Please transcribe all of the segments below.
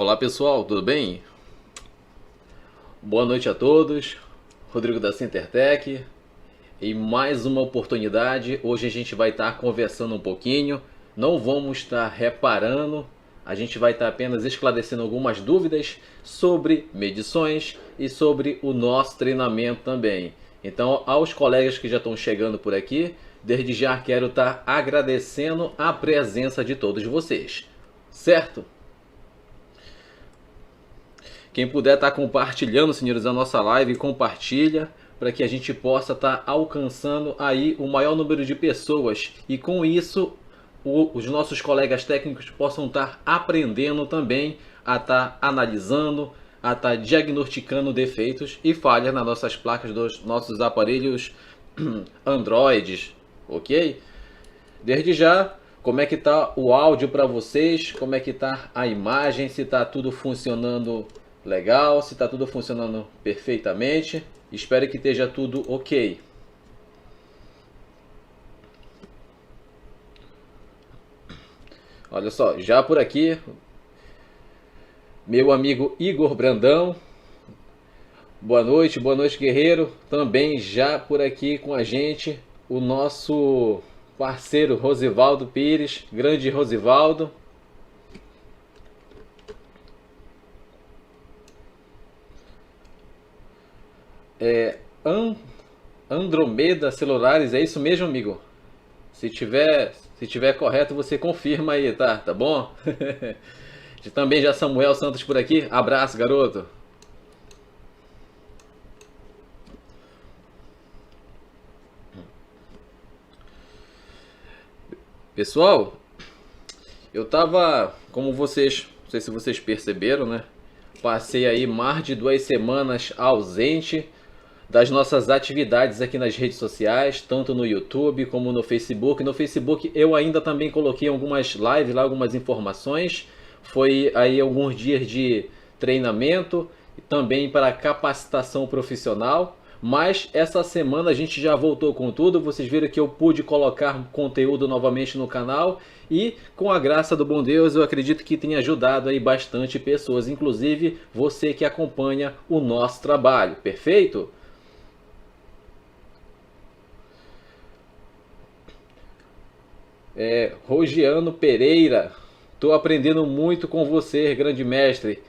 Olá pessoal, tudo bem? Boa noite a todos. Rodrigo da Centertech. Em mais uma oportunidade, hoje a gente vai estar conversando um pouquinho. Não vamos estar reparando, a gente vai estar apenas esclarecendo algumas dúvidas sobre medições e sobre o nosso treinamento também. Então, aos colegas que já estão chegando por aqui, desde já quero estar agradecendo a presença de todos vocês, certo? Quem puder estar compartilhando, senhores, a nossa live, compartilha para que a gente possa estar alcançando aí o maior número de pessoas e com isso os nossos colegas técnicos possam estar aprendendo também a estar analisando, a estar diagnosticando defeitos e falhas nas nossas placas dos nossos aparelhos Androids, ok? Desde já, como é que tá o áudio para vocês? Como é que tá a imagem? Se tá tudo funcionando legal, se está tudo funcionando perfeitamente. Espero que esteja tudo ok. Olha só, já por aqui, meu amigo Igor Brandão. Boa noite guerreiro. Também já por aqui com a gente, o nosso parceiro Rosivaldo Pires, grande Rosivaldo. Andromeda Celulares, é isso mesmo, amigo? Se tiver correto, você confirma aí, tá bom? Também já Samuel Santos por aqui. Abraço, garoto. Pessoal, eu tava, como vocês, não sei se vocês perceberam, né? Passei aí mais de 2 semanas ausente das nossas atividades aqui nas redes sociais, tanto no YouTube como no Facebook. No Facebook eu ainda também coloquei algumas lives lá, algumas informações. Foi aí alguns dias de treinamento e também para capacitação profissional. Mas essa semana a gente já voltou com tudo. Vocês viram que eu pude colocar conteúdo novamente no canal e com a graça do bom Deus eu acredito que tenha ajudado aí bastante pessoas, inclusive você que acompanha o nosso trabalho. Perfeito? Rogiano Pereira, tô aprendendo muito com você, grande mestre.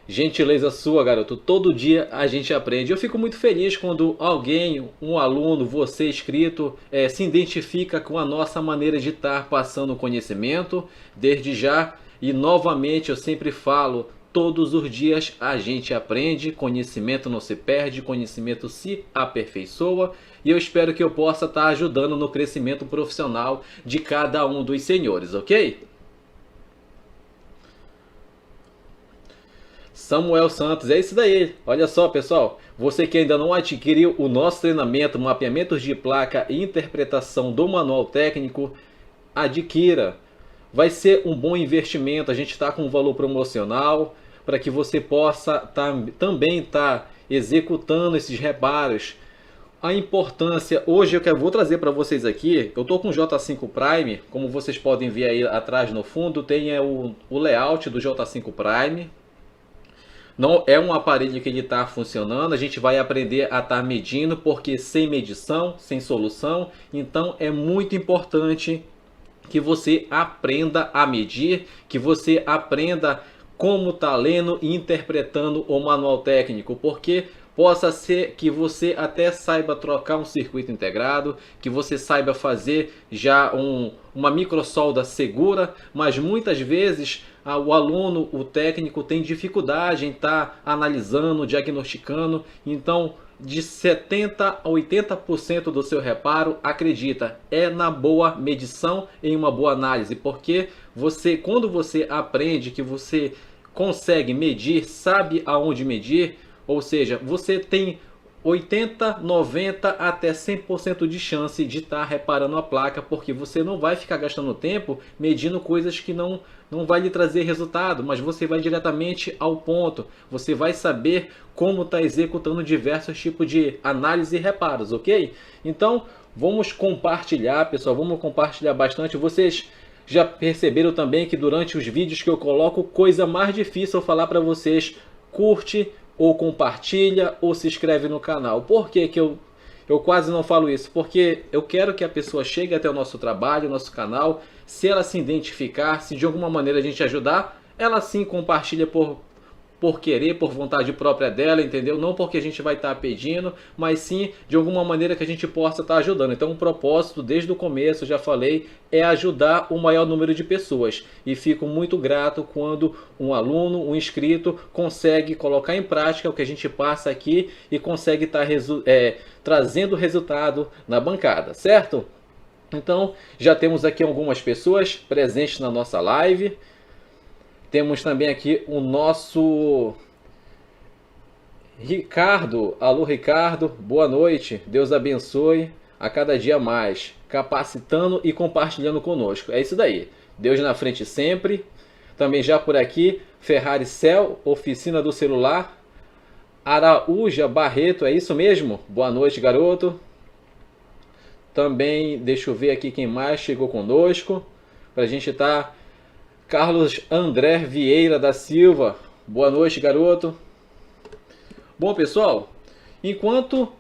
Gentileza sua, garoto. Todo dia a gente aprende. Eu fico muito feliz quando alguém, um aluno, você inscrito, se identifica com a nossa maneira de estar passando conhecimento. Desde já, e novamente eu sempre falo, todos os dias a gente aprende, conhecimento não se perde, conhecimento se aperfeiçoa. E eu espero que eu possa estar ajudando no crescimento profissional de cada um dos senhores, ok? Samuel Santos, é isso daí. Olha só, pessoal, você que ainda não adquiriu o nosso treinamento, mapeamentos de placa e interpretação do manual técnico, adquira. Vai ser um bom investimento, a gente está com um valor promocional para que você possa também estar executando esses reparos. A importância, hoje vou trazer para vocês aqui, eu estou com o J5 Prime, como vocês podem ver aí atrás no fundo, tem o layout do J5 Prime. Não é um aparelho que ele está funcionando, a gente vai aprender a estar medindo, porque sem medição, sem solução, então é muito importante que você aprenda a medir, que você aprenda como está lendo e interpretando o manual técnico, porque possa ser que você até saiba trocar um circuito integrado, que você saiba fazer já uma microsolda segura, mas muitas vezes o aluno, o técnico tem dificuldade em estar analisando, diagnosticando, então de 70 a 80% do seu reparo, acredita, é na boa medição, em uma boa análise, porque quando você aprende que você consegue medir, sabe aonde medir, ou seja, você tem 80, 90 até 100% de chance de estar reparando a placa, porque você não vai ficar gastando tempo medindo coisas que não vai lhe trazer resultado, mas você vai diretamente ao ponto. Você vai saber como está executando diversos tipos de análise e reparos, ok? Então, vamos compartilhar, pessoal, vamos compartilhar bastante. Vocês já perceberam também que durante os vídeos que eu coloco, coisa mais difícil eu falar para vocês, curte ou compartilha ou se inscreve no canal. Por que que eu quase não falo isso? Porque eu quero que a pessoa chegue até o nosso trabalho, o nosso canal, se ela se identificar, se de alguma maneira a gente ajudar, ela sim compartilha por querer, por vontade própria dela, entendeu? Não porque a gente vai estar pedindo, mas sim de alguma maneira que a gente possa estar ajudando. Então o propósito, desde o começo, já falei, é ajudar o maior número de pessoas. E fico muito grato quando um aluno, um inscrito, consegue colocar em prática o que a gente passa aqui e consegue estar trazendo resultado na bancada, certo? Então já temos aqui algumas pessoas presentes na nossa live. Temos também aqui o nosso Ricardo. Alô, Ricardo. Boa noite. Deus abençoe a cada dia mais, capacitando e compartilhando conosco. É isso daí. Deus na frente sempre. Também já por aqui, Ferrari Cell, oficina do celular. Araúja Barreto, é isso mesmo? Boa noite, garoto. Também, deixa eu ver aqui quem mais chegou conosco. Para a gente estar... Carlos André Vieira da Silva. Boa noite, garoto. Bom, pessoal, enquanto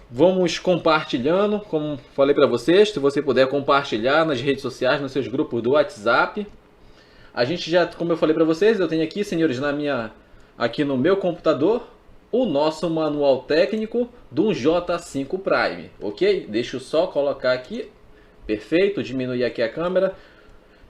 vamos compartilhando, como falei para vocês, se você puder compartilhar nas redes sociais, nos seus grupos do WhatsApp. A gente já, como eu falei para vocês, eu tenho aqui, senhores, aqui no meu computador, o nosso manual técnico do J5 Prime, ok? Deixa eu só colocar aqui, perfeito, diminuir aqui a câmera.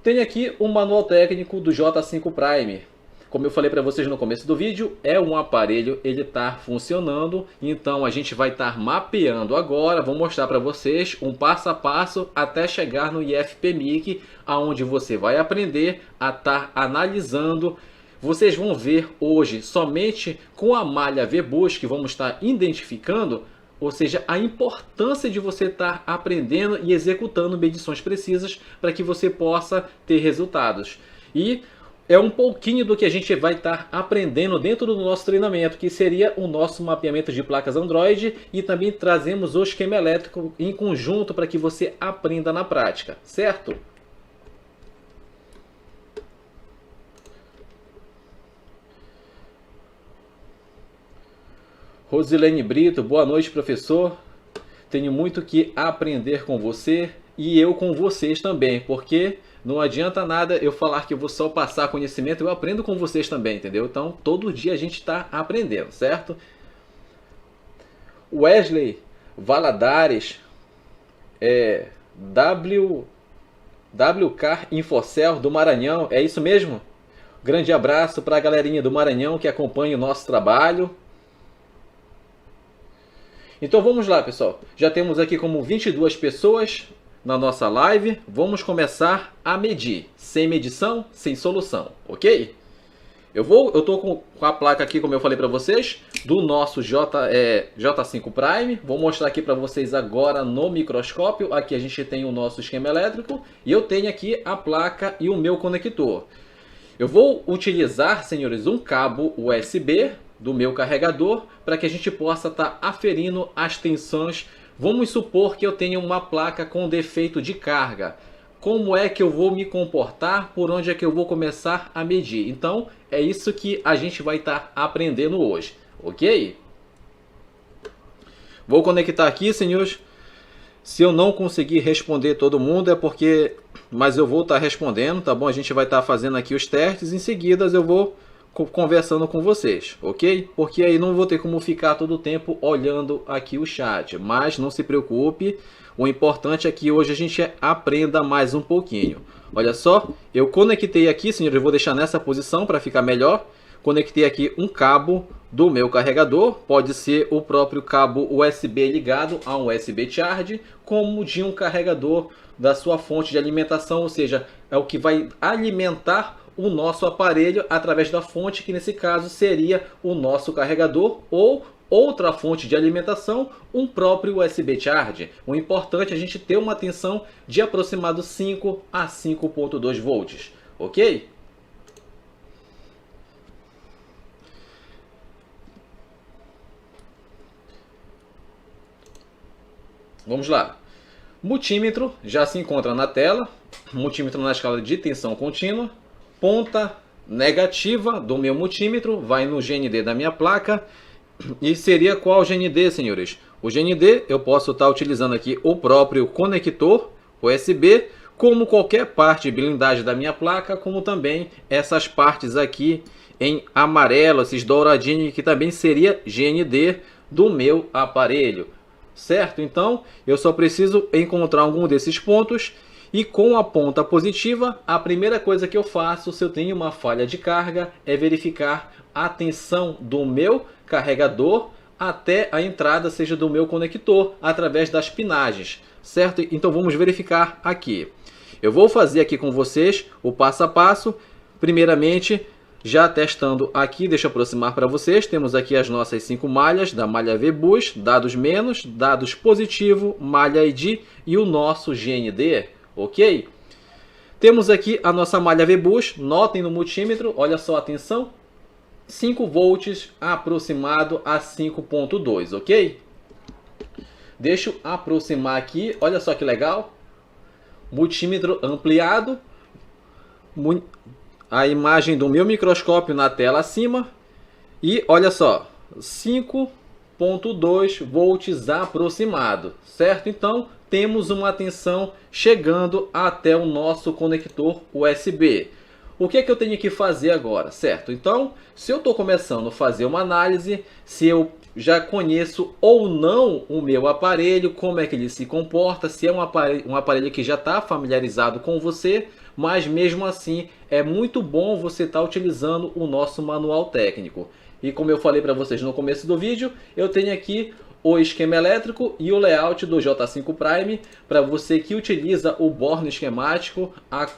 Tem aqui o manual técnico do J5 Prime. Como eu falei para vocês no começo do vídeo, é um aparelho, ele está funcionando. Então a gente vai estar mapeando agora. Vou mostrar para vocês um passo a passo até chegar no IFPMIC, aonde você vai aprender a estar analisando. Vocês vão ver hoje somente com a malha VBoost que vamos estar identificando. Ou seja, a importância de você estar aprendendo e executando medições precisas para que você possa ter resultados. E é um pouquinho do que a gente vai estar aprendendo dentro do nosso treinamento, que seria o nosso mapeamento de placas Android, e também trazemos o esquema elétrico em conjunto para que você aprenda na prática, certo? Rosilene Brito, boa noite, professor. Tenho muito que aprender com você e eu com vocês também, porque não adianta nada eu falar que eu vou só passar conhecimento, eu aprendo com vocês também, entendeu? Então, todo dia a gente está aprendendo, certo? Wesley Valadares, WK Infocel do Maranhão, é isso mesmo? Grande abraço para a galerinha do Maranhão que acompanha o nosso trabalho. Então vamos lá, pessoal. Já temos aqui como 22 pessoas na nossa live. Vamos começar a medir. Sem medição, sem solução, ok? Eu tô com a placa aqui, como eu falei para vocês, do nosso J5 Prime. Vou mostrar aqui para vocês agora no microscópio. Aqui a gente tem o nosso esquema elétrico e eu tenho aqui a placa e o meu conector. Eu vou utilizar, senhores, um cabo USB do meu carregador para que a gente possa estar aferindo as tensões. Vamos supor que eu tenha uma placa com defeito de carga. Como é que eu vou me comportar? Por onde é que eu vou começar a medir? Então, é isso que a gente vai estar aprendendo hoje, ok? Vou conectar aqui, senhores. Se eu não conseguir responder todo mundo é porque... Mas eu vou estar respondendo, tá bom? A gente vai estar fazendo aqui os testes. Em seguida eu vou conversando com vocês, ok? Porque aí não vou ter como ficar todo o tempo olhando aqui o chat. Mas não se preocupe. O importante é que hoje a gente aprenda mais um pouquinho. Olha só, eu conectei aqui, senhores, eu vou deixar nessa posição para ficar melhor. Conectei aqui um cabo do meu carregador, pode ser o próprio cabo USB ligado a um USB Charge, como de um carregador da sua fonte de alimentação, ou seja, é o que vai alimentar o nosso aparelho através da fonte, que nesse caso seria o nosso carregador ou outra fonte de alimentação, um próprio USB Charge. O importante é a gente ter uma tensão de aproximado 5 a 5.2 volts, ok? Vamos lá. Multímetro já se encontra na tela. multímetro na escala de tensão contínua, ponta negativa do meu multímetro vai no GND da minha placa. E seria qual GND, senhores? O GND eu posso estar utilizando aqui o próprio conector USB, como qualquer parte de blindagem da minha placa, como também essas partes aqui em amarelo, esses douradinhos, que também seria GND do meu aparelho, certo? Então eu só preciso encontrar algum desses pontos, e com a ponta positiva, a primeira coisa que eu faço se eu tenho uma falha de carga é verificar a tensão do meu carregador até a entrada seja do meu conector através das pinagens, certo? Então vamos verificar aqui. Eu vou fazer aqui com vocês o passo a passo. Primeiramente, já testando aqui, deixa eu aproximar para vocês. Temos aqui as nossas 5 malhas da malha VBus, dados menos, dados positivo, malha ID e o nosso GND, ok? Temos aqui a nossa malha VBus, notem no multímetro, olha só a tensão, 5 volts aproximado a 5.2, ok? Deixa eu aproximar aqui, olha só que legal, multímetro ampliado, a imagem do meu microscópio na tela acima, e olha só, 5.2 volts aproximado, certo? Então temos uma tensão chegando até o nosso conector USB. O que é que eu tenho que fazer agora, certo? Então, se eu estou começando a fazer uma análise, se eu já conheço ou não o meu aparelho, como é que ele se comporta, se é um aparelho que já está familiarizado com você, mas mesmo assim é muito bom você estar utilizando o nosso manual técnico. E como eu falei para vocês no começo do vídeo, eu tenho aqui o esquema elétrico e o layout do J5 Prime. Para você que utiliza o borne esquemático,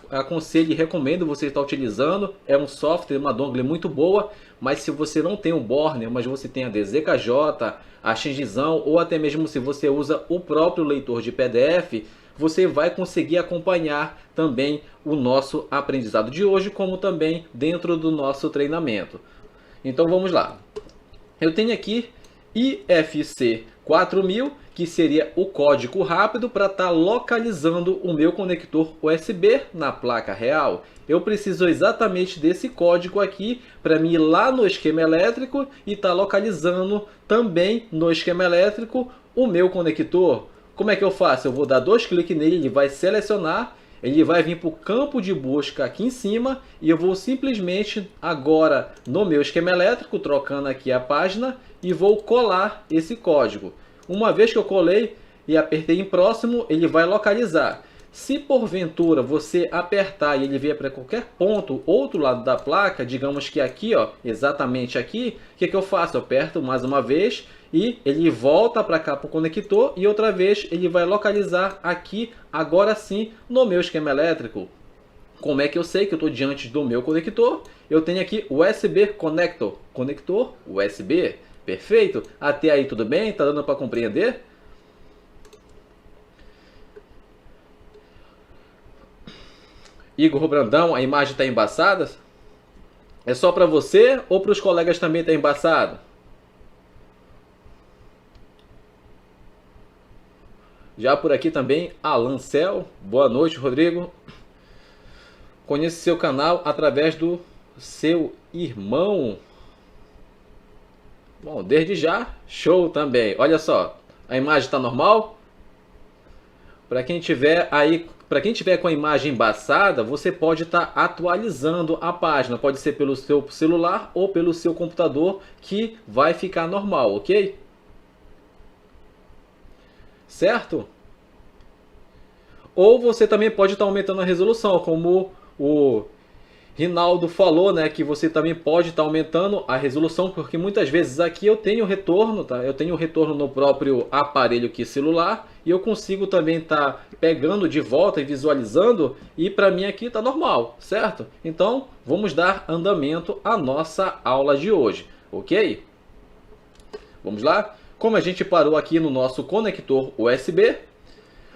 aconselho e recomendo você estar utilizando. É um software, uma dongle muito boa, mas se você não tem o borne, mas você tem a DZKJ, a Shenzhou, ou até mesmo se você usa o próprio leitor de PDF, você vai conseguir acompanhar também o nosso aprendizado de hoje, como também dentro do nosso treinamento. Então vamos lá. Eu tenho aqui IFC 4000, que seria o código rápido para estar localizando o meu conector USB na placa real. Eu preciso exatamente desse código aqui para mim ir lá no esquema elétrico e estar localizando também no esquema elétrico o meu conector. Como é que eu faço? Eu vou dar 2 cliques nele, ele vai selecionar, ele vai vir para o campo de busca aqui em cima e eu vou simplesmente agora no meu esquema elétrico, trocando aqui a página, e vou colar esse código. Uma vez que eu colei e apertei em próximo, ele vai localizar. Se porventura você apertar e ele vier para qualquer ponto, outro lado da placa, digamos que aqui, ó, exatamente aqui, o que eu faço? Eu aperto mais uma vez e ele volta para cá para o conector e outra vez ele vai localizar aqui, agora sim, no meu esquema elétrico. Como é que eu sei que eu estou diante do meu conector? Eu tenho aqui o USB Connector, conector USB, perfeito? Até aí tudo bem? Tá dando para compreender? Igor Brandão, a imagem está embaçada? É só para você ou para os colegas também está embaçado? Já por aqui também, Alan Cel. Boa noite, Rodrigo. Conheço seu canal através do seu irmão. Bom, desde já, show também. Olha só, a imagem está normal? Para quem tiver aí, para quem tiver com a imagem embaçada, você pode estar atualizando a página. Pode ser pelo seu celular ou pelo seu computador, que vai ficar normal, ok? Certo? Ou você também pode estar aumentando a resolução, como o Rinaldo falou, né, que você também pode estar aumentando a resolução, porque muitas vezes aqui eu tenho retorno, tá? Eu tenho retorno no próprio aparelho aqui celular e eu consigo também estar pegando de volta e visualizando, e para mim aqui está normal, certo? Então vamos dar andamento à nossa aula de hoje, ok? Vamos lá? Como a gente parou aqui no nosso conector USB,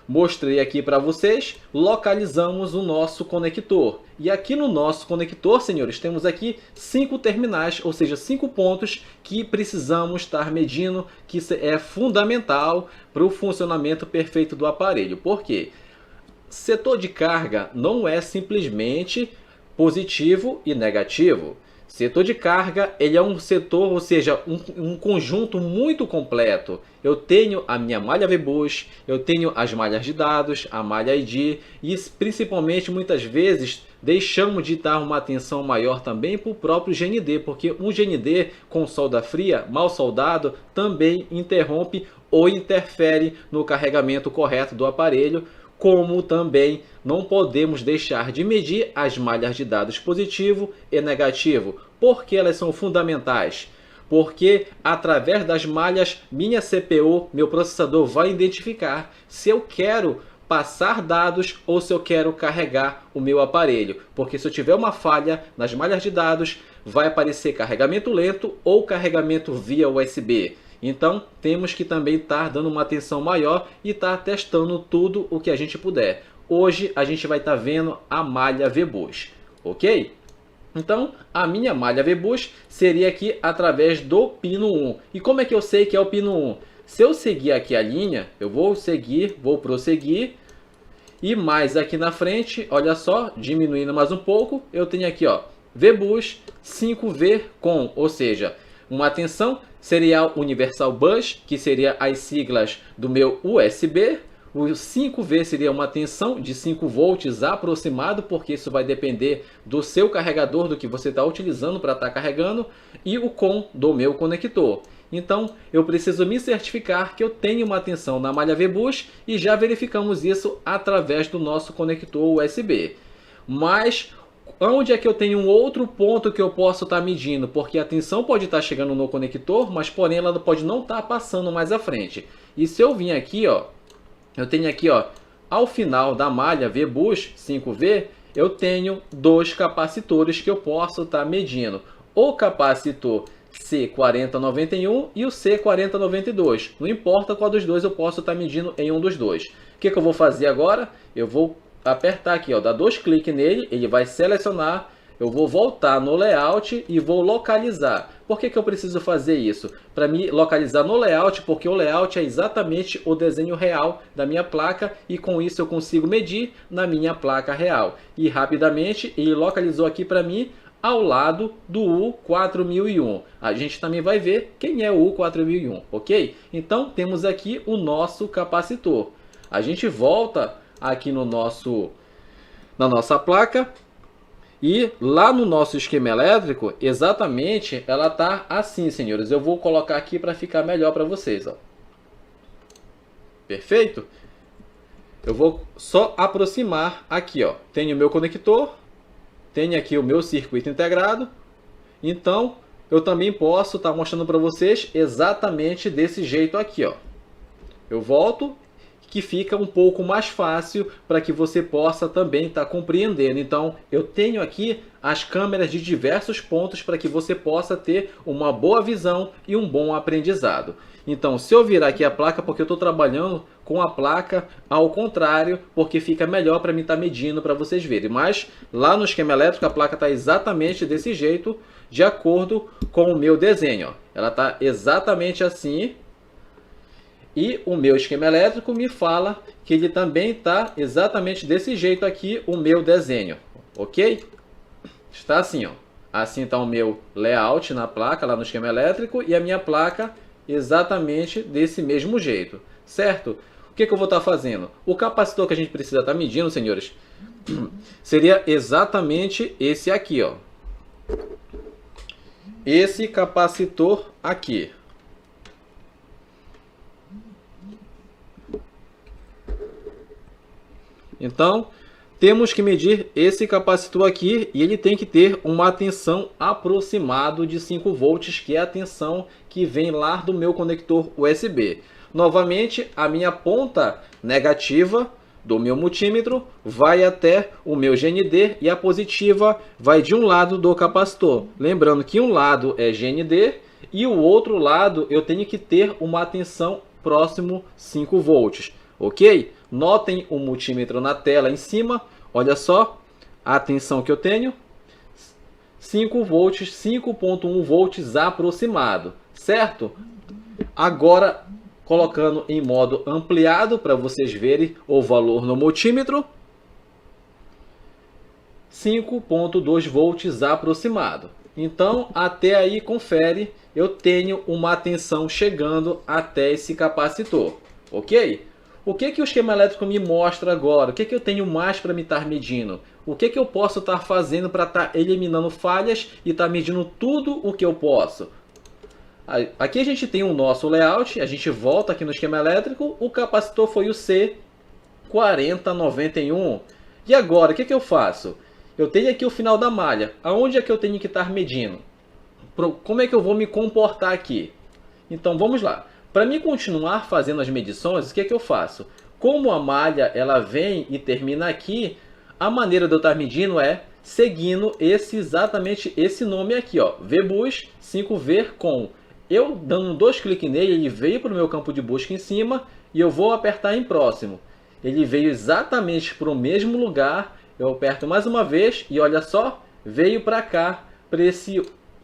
mostrei aqui para vocês, localizamos o nosso conector. E aqui no nosso conector, senhores, temos aqui 5 terminais, ou seja, 5 pontos que precisamos estar medindo, que é fundamental para o funcionamento perfeito do aparelho. Por quê? setor de carga não é simplesmente positivo e negativo. Setor de carga, ele é um setor, ou seja, um conjunto muito completo. Eu tenho a minha malha VBus, eu tenho as malhas de dados, a malha ID e principalmente muitas vezes deixamos de dar uma atenção maior também para o próprio GND, porque um GND com solda fria, mal soldado, também interrompe ou interfere no carregamento correto do aparelho, como também não podemos deixar de medir as malhas de dados positivo e negativo. Por que elas são fundamentais? Porque através das malhas, minha CPU, meu processador vai identificar se eu quero passar dados ou se eu quero carregar o meu aparelho. Porque se eu tiver uma falha nas malhas de dados, vai aparecer carregamento lento ou carregamento via USB. Então, temos que também estar dando uma atenção maior e estar testando tudo o que a gente puder. Hoje, a gente vai estar vendo a malha VBus, ok? Então, a minha malha VBus seria aqui através do pino 1. E como é que eu sei que é o pino 1? Se eu seguir aqui a linha, eu vou seguir, vou prosseguir. E mais aqui na frente, olha só, diminuindo mais um pouco, eu tenho aqui, ó, VBus 5V com, ou seja, uma tensão serial Universal Bus, que seria as siglas do meu USB. O 5V seria uma tensão de 5 volts aproximado, porque isso vai depender do seu carregador, do que você está utilizando para estar carregando, e o COM do meu conector. Então, eu preciso me certificar que eu tenho uma tensão na malha VBus e já verificamos isso através do nosso conector USB. Mas onde é que eu tenho um outro ponto que eu posso estar medindo? Porque a tensão pode estar chegando no conector, mas porém ela pode não estar passando mais à frente. E se eu vim aqui, ó, eu tenho aqui, ó, ao final da malha VBus 5V, eu tenho dois capacitores que eu posso estar medindo. O capacitor C4091 e o C4092. Não importa qual dos dois, eu posso estar medindo em um dos dois. O que eu vou fazer agora? Eu vou apertar aqui, ó, dar 2 cliques nele, ele vai selecionar. Eu vou voltar no layout e vou localizar. Por que eu preciso fazer isso? Para me localizar no layout, porque o layout é exatamente o desenho real da minha placa e com isso eu consigo medir na minha placa real. E rapidamente ele localizou aqui para mim ao lado do U4001. A gente também vai ver quem é o U4001, ok? Então temos aqui o nosso capacitor. A gente volta aqui no na nossa placa. E lá no nosso esquema elétrico, exatamente, ela está assim, senhores. Eu vou colocar aqui para ficar melhor para vocês, ó. Perfeito? Eu vou só aproximar aqui, ó. Tenho o meu conector, tenho aqui o meu circuito integrado. Então, eu também posso estar mostrando para vocês exatamente desse jeito aqui, ó. Eu volto, que fica um pouco mais fácil para que você possa também estar compreendendo. Então, eu tenho aqui as câmeras de diversos pontos para que você possa ter uma boa visão e um bom aprendizado. Então, se eu virar aqui a placa, porque eu estou trabalhando com a placa ao contrário, porque fica melhor para mim estar medindo para vocês verem. Mas lá no esquema elétrico a placa está exatamente desse jeito, de acordo com o meu desenho, ó. Ela está exatamente assim. E o meu esquema elétrico me fala que ele também está exatamente desse jeito aqui, o meu desenho, ok? Está assim, ó. Assim está o meu layout na placa, lá no esquema elétrico, e a minha placa exatamente desse mesmo jeito, certo? O que eu vou estar fazendo? O capacitor que a gente precisa estar medindo, senhores, seria exatamente esse aqui, ó. Esse capacitor aqui. Então, temos que medir esse capacitor aqui e ele tem que ter uma tensão aproximada de 5 volts, que é a tensão que vem lá do meu conector USB. Novamente, a minha ponta negativa do meu multímetro vai até o meu GND e a positiva vai de um lado do capacitor. Lembrando que um lado é GND e o outro lado eu tenho que ter uma tensão próximo 5 volts, ok? Notem o multímetro na tela em cima, olha só a tensão que eu tenho, 5 volts, 5.1 volts aproximado, certo? Agora, colocando em modo ampliado para vocês verem o valor no multímetro, 5,2 volts aproximado. Então, até aí, confere, eu tenho uma tensão chegando até esse capacitor, ok? O que o esquema elétrico me mostra agora? O que eu tenho mais para me estar medindo? O que eu posso estar fazendo para estar eliminando falhas e estar medindo tudo o que eu posso? Aqui a gente tem o nosso layout, a gente volta aqui no esquema elétrico, o capacitor foi o C4091. E agora, o que eu faço? Eu tenho aqui o final da malha. Aonde é que eu tenho que estar medindo? Como é que eu vou me comportar aqui? Então vamos lá. Para mim continuar fazendo as medições, o que eu faço? Como a malha ela vem e termina aqui, a maneira de eu estar medindo é seguindo exatamente esse nome aqui, ó, VBus 5V com. Eu dando 2 cliques nele, ele veio para o meu campo de busca em cima e eu vou apertar em próximo. Ele veio exatamente para o mesmo lugar. Eu aperto mais uma vez e olha só, veio para cá, para esse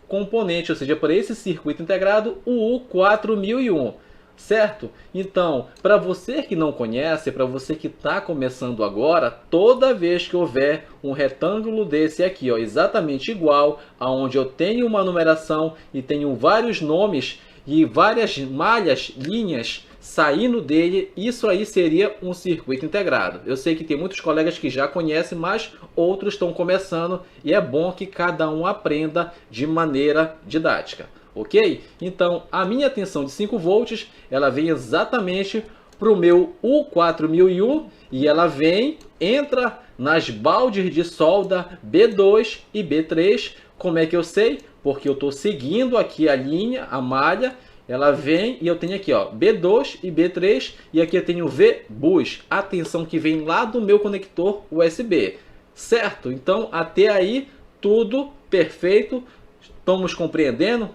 componente, ou seja, para esse circuito integrado, o U4001, certo? Então, para você que não conhece, para você que está começando agora, toda vez que houver um retângulo desse aqui, ó, exatamente igual, aonde eu tenho uma numeração e tenho vários nomes e várias malhas, linhas saindo dele, isso aí seria um circuito integrado. Eu sei que tem muitos colegas que já conhecem, mas outros estão começando e é bom que cada um aprenda de maneira didática, ok? Então, a minha tensão de 5 volts, ela vem exatamente para o meu U4001 e ela vem, entra nas baldes de solda B2 e B3. Como é que eu sei? Porque eu estou seguindo aqui a linha, a malha, ela vem e eu tenho aqui, ó, B2 e B3 e aqui eu tenho VBus, a tensão que vem lá do meu conector USB, certo? Então até aí tudo perfeito, estamos compreendendo?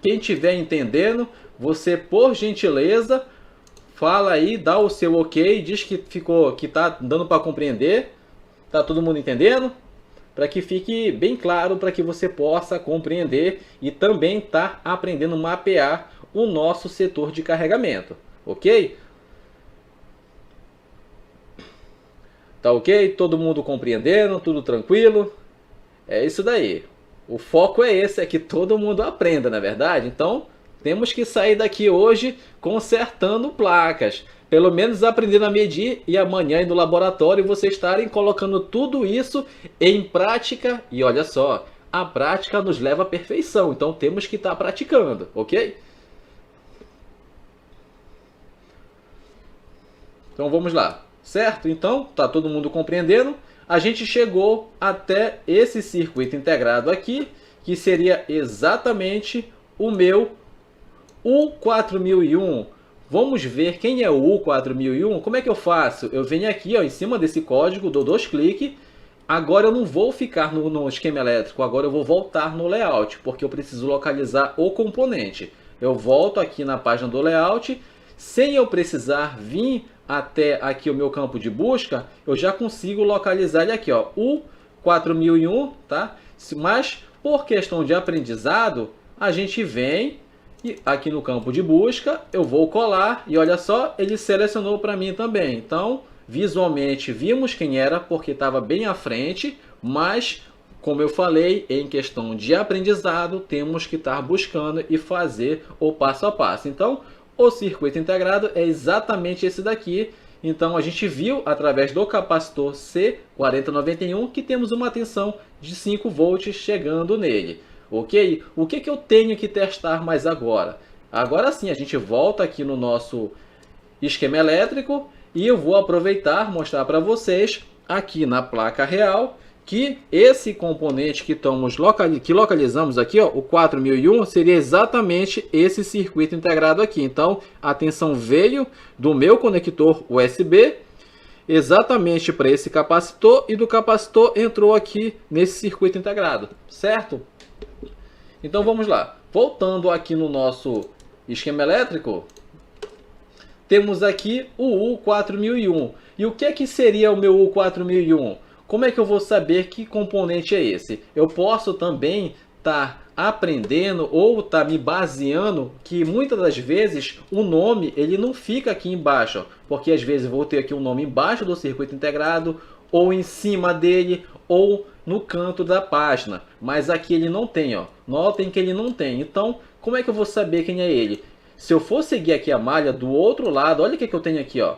Quem estiver entendendo, você por gentileza fala aí, dá o seu ok, diz que tá dando para compreender, tá todo mundo entendendo? Para que fique bem claro, para que você possa compreender e também estar aprendendo a mapear o nosso setor de carregamento, ok? Tá ok? Todo mundo compreendendo, tudo tranquilo? É isso daí. O foco é esse, é que todo mundo aprenda, na verdade? Então, temos que sair daqui hoje consertando placas. Pelo menos aprendendo a medir e amanhã ir no laboratório vocês estarem colocando tudo isso em prática. E olha só, a prática nos leva à perfeição, então temos que estar praticando, ok? Então vamos lá, certo? Então, tá todo mundo compreendendo? A gente chegou até esse circuito integrado aqui, que seria exatamente o meu U4001. Vamos ver quem é o U4001. Como é que eu faço? Eu venho aqui, ó, em cima desse código, dou 2 cliques. Agora eu não vou ficar no esquema elétrico, agora eu vou voltar no layout, porque eu preciso localizar o componente. Eu volto aqui na página do layout, sem eu precisar vir até aqui o meu campo de busca, eu já consigo localizar ele aqui, ó, U4001, tá? Mas por questão de aprendizado, a gente vem e aqui no campo de busca, eu vou colar e olha só, ele selecionou para mim também. Então, visualmente vimos quem era porque estava bem à frente, mas como eu falei, em questão de aprendizado, temos que estar buscando e fazer o passo a passo. Então, o circuito integrado é exatamente esse daqui. Então, a gente viu através do capacitor C4091 que temos uma tensão de 5 volts chegando nele. Ok? O que eu tenho que testar mais agora? Agora sim, a gente volta aqui no nosso esquema elétrico e eu vou aproveitar, mostrar para vocês aqui na placa real que esse componente que localizamos aqui, ó, o 4001, seria exatamente esse circuito integrado aqui. Então, a tensão veio do meu conector USB exatamente para esse capacitor e do capacitor entrou aqui nesse circuito integrado, certo? Então vamos lá, voltando aqui no nosso esquema elétrico, temos aqui o U4001. E o que seria o meu U4001? Como é que eu vou saber que componente é esse? Eu posso também estar aprendendo ou estar me baseando que muitas das vezes o nome ele não fica aqui embaixo, ó, porque às vezes eu vou ter aqui um nome embaixo do circuito integrado, ou em cima dele, ou no canto da página, mas aqui ele não tem, ó. Notem que ele não tem. Então, como é que eu vou saber quem é ele? Se eu for seguir aqui a malha do outro lado, olha o que eu tenho aqui, ó.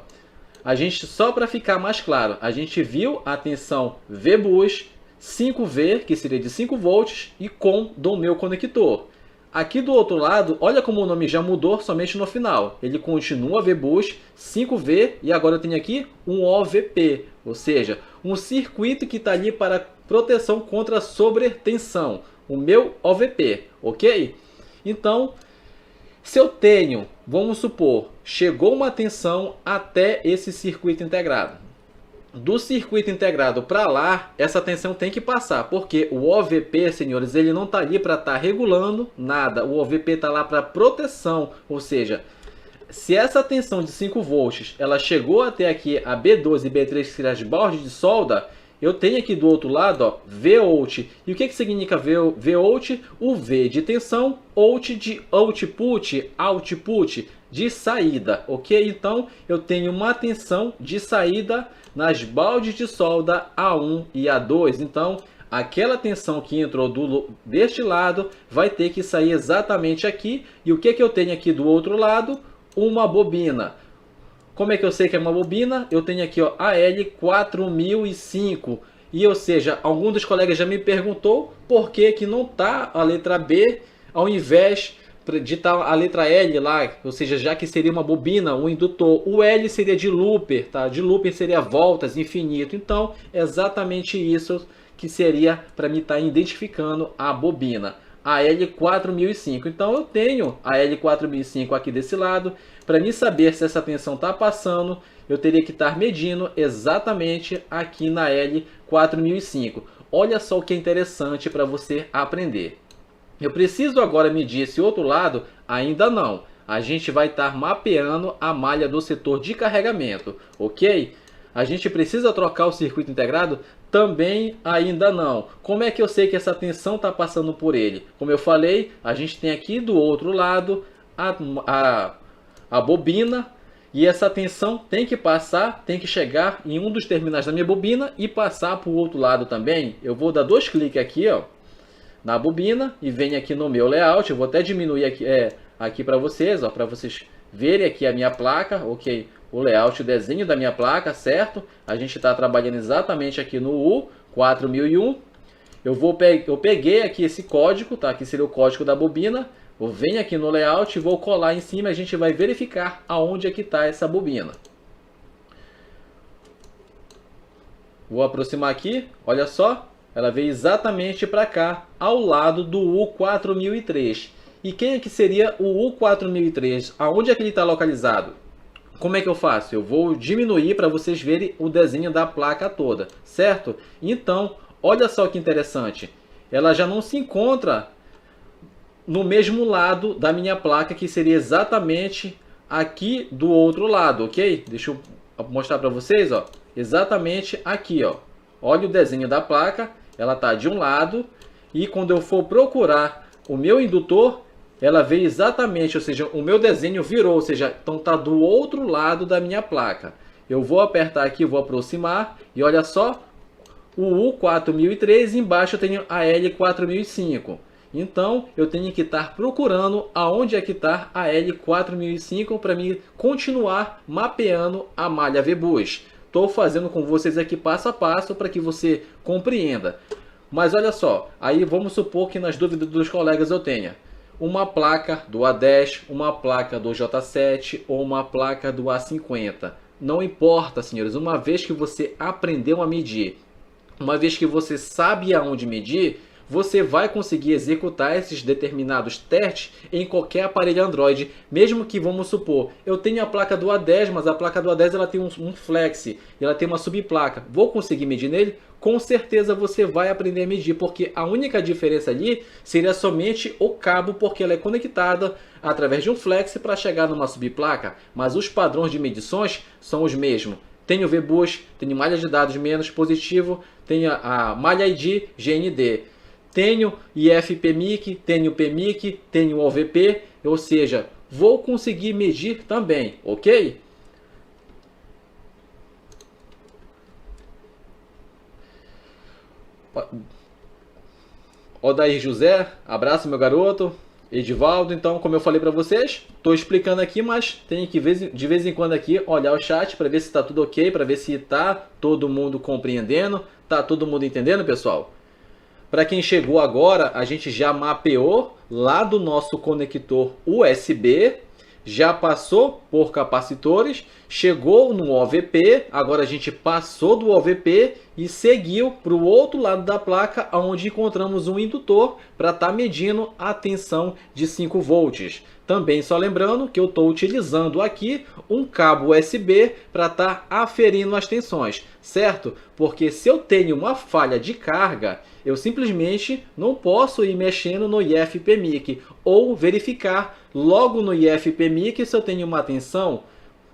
A gente, só para ficar mais claro, a gente viu a tensão VBus 5V, que seria de 5 volts, e com do meu conector. Aqui do outro lado, olha como o nome já mudou somente no final. Ele continua VBus 5V e agora eu tenho aqui um OVP, ou seja, um circuito que está ali para proteção contra sobretensão, o meu OVP, ok? Então, se eu tenho, vamos supor, chegou uma tensão até esse circuito integrado. Do circuito integrado para lá, essa tensão tem que passar, porque o OVP, senhores, ele não está ali para estar regulando nada. O OVP está lá para proteção, ou seja, se essa tensão de 5 volts ela chegou até aqui a B12 e B3, que seriam as bordas de solda, eu tenho aqui do outro lado, ó, Vout. E o que significa Vout? O V de tensão, Out de output de saída, ok? Então eu tenho uma tensão de saída nas baldes de solda A1 e A2. Então aquela tensão que entrou deste lado vai ter que sair exatamente aqui. E o que eu tenho aqui do outro lado? Uma bobina. Como é que eu sei que é uma bobina? Eu tenho aqui, ó, AL4005. E, ou seja, algum dos colegas já me perguntou por que que não está a letra B ao invés de estar a letra L lá. Ou seja, já que seria uma bobina, um indutor. O L seria de looper, tá? De looper seria voltas, infinito. Então, é exatamente isso que seria para mim estar identificando a bobina. A L4005. Então eu tenho a L4005 aqui desse lado. Para mim saber se essa tensão está passando, eu teria que estar medindo exatamente aqui na L4005. Olha só o que é interessante para você aprender. Eu preciso agora medir esse outro lado? Ainda não. A gente vai estar mapeando a malha do setor de carregamento, ok? A gente precisa trocar o circuito integrado? Também ainda não. Como é que eu sei que essa tensão está passando por ele? Como eu falei, a gente tem aqui do outro lado a bobina. E essa tensão tem que passar, tem que chegar em um dos terminais da minha bobina e passar para o outro lado também. Eu vou dar 2 cliques aqui, ó, na bobina e venho aqui no meu layout. Eu vou até diminuir aqui para vocês, ó, para vocês verem aqui a minha placa, ok? O layout, o desenho da minha placa, certo? A gente está trabalhando exatamente aqui no U4001. Eu peguei aqui esse código, tá? Aqui seria o código da bobina. Eu venho aqui no layout e vou colar em cima. A gente vai verificar aonde é que está essa bobina. Vou aproximar aqui, olha só. Ela veio exatamente para cá, ao lado do U4003. E quem é que seria o U4003? Aonde é que ele está localizado? Como é que eu faço? Eu vou diminuir para vocês verem o desenho da placa toda, certo? Então, olha só que interessante. Ela já não se encontra no mesmo lado da minha placa, que seria exatamente aqui do outro lado, ok? Deixa eu mostrar para vocês, ó. Exatamente aqui, ó. Olha o desenho da placa. Ela está de um lado. E quando eu for procurar o meu indutor, ela veio exatamente, ou seja, o meu desenho virou, ou seja, então está do outro lado da minha placa. Eu vou apertar aqui, vou aproximar e olha só, o U4003, embaixo eu tenho a L4005. Então eu tenho que estar procurando aonde é que está a L4005 para mim continuar mapeando a malha VBus. Estou fazendo com vocês aqui passo a passo para que você compreenda. Mas olha só, aí vamos supor que nas dúvidas dos colegas eu tenha uma placa do A10, uma placa do J7 ou uma placa do A50. Não importa, senhores, uma vez que você aprendeu a medir, uma vez que você sabe aonde medir, você vai conseguir executar esses determinados testes em qualquer aparelho Android. Mesmo que, vamos supor, eu tenho a placa do A10, mas a placa do A10 ela tem um flex, ela tem uma subplaca. Vou conseguir medir nele? Com certeza você vai aprender a medir, porque a única diferença ali seria somente o cabo, porque ela é conectada através de um flex para chegar numa subplaca. Mas os padrões de medições são os mesmos. Tenho o VBus, tenho malha de dados menos positivo, tenho a malha ID GND. Tenho IFPMIC, tenho PMIC, tenho OVP, ou seja, vou conseguir medir também, ok? Odair José, abraço meu garoto. Edivaldo, então, como eu falei para vocês, estou explicando aqui, mas tem que de vez em quando aqui olhar o chat para ver se está tudo ok, para ver se está todo mundo compreendendo, está todo mundo entendendo, pessoal? Para quem chegou agora, a gente já mapeou lá do nosso conector USB, já passou por capacitores, chegou no OVP, agora a gente passou do OVP e seguiu para o outro lado da placa, onde encontramos um indutor para estar medindo a tensão de 5 volts. Também só lembrando que eu estou utilizando aqui um cabo USB para estar aferindo as tensões, certo? Porque se eu tenho uma falha de carga, eu simplesmente não posso ir mexendo no IFPMIC ou verificar logo no IFPMIC se eu tenho uma tensão,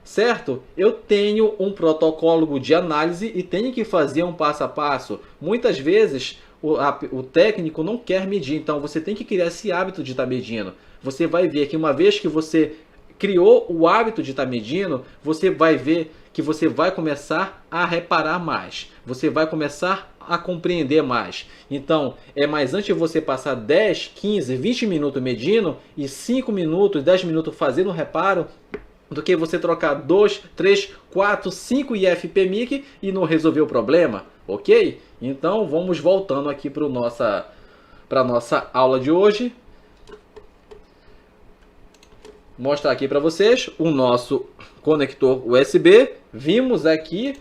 certo? Eu tenho um protocolo de análise e tenho que fazer um passo a passo. Muitas vezes o técnico não quer medir, então você tem que criar esse hábito de estar medindo. Você vai ver que uma vez que você criou o hábito de estar medindo, você vai ver que você vai começar a reparar mais. Você vai começar a compreender mais. Então, é mais antes você passar 10, 15, 20 minutos medindo e 5 minutos, 10 minutos fazendo reparo, do que você trocar 2, 3, 4, 5 IFPMIC e não resolver o problema, ok? Então, vamos voltando aqui para a nossa aula de hoje. Mostrar aqui para vocês o nosso conector USB. Vimos aqui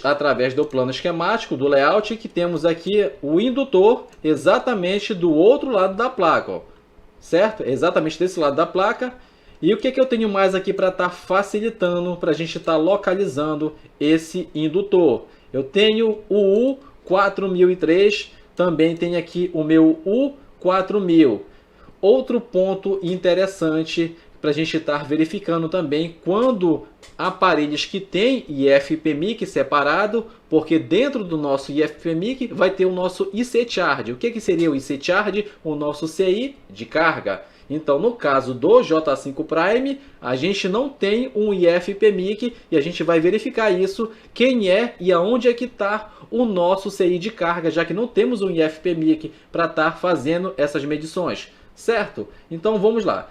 através do plano esquemático do layout que temos aqui o indutor exatamente do outro lado da placa, ó, certo? Exatamente desse lado da placa. E o que eu tenho mais aqui para estar facilitando para a gente estar localizando esse indutor? Eu tenho o U4003, também tem aqui o meu U4000. Outro ponto interessante para a gente estar verificando também quando aparelhos que têm IFPMIC separado, porque dentro do nosso IFPMIC vai ter o nosso IC Charge. O que seria o IC Charge? O nosso CI de carga. Então, no caso do J5 Prime, a gente não tem um IFPMIC e a gente vai verificar isso, quem é e aonde é que está o nosso CI de carga, já que não temos um IFPMIC para estar fazendo essas medições, certo? Então, vamos lá.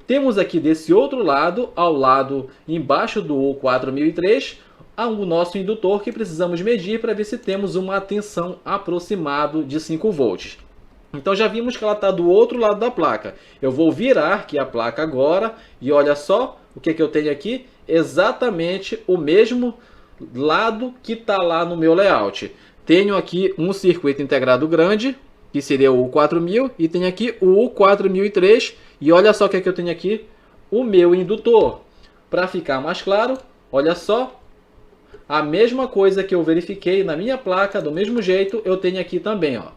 Temos aqui desse outro lado, ao lado embaixo do U4003, o nosso indutor que precisamos medir para ver se temos uma tensão aproximada de 5 volts. Então já vimos que ela está do outro lado da placa. Eu vou virar aqui a placa agora e olha só o que eu tenho aqui. Exatamente o mesmo lado que está lá no meu layout. Tenho aqui um circuito integrado grande, que seria o U4000, e tenho aqui o U4003. E olha só o que eu tenho aqui, o meu indutor. Para ficar mais claro, olha só, a mesma coisa que eu verifiquei na minha placa, do mesmo jeito, eu tenho aqui também, ó.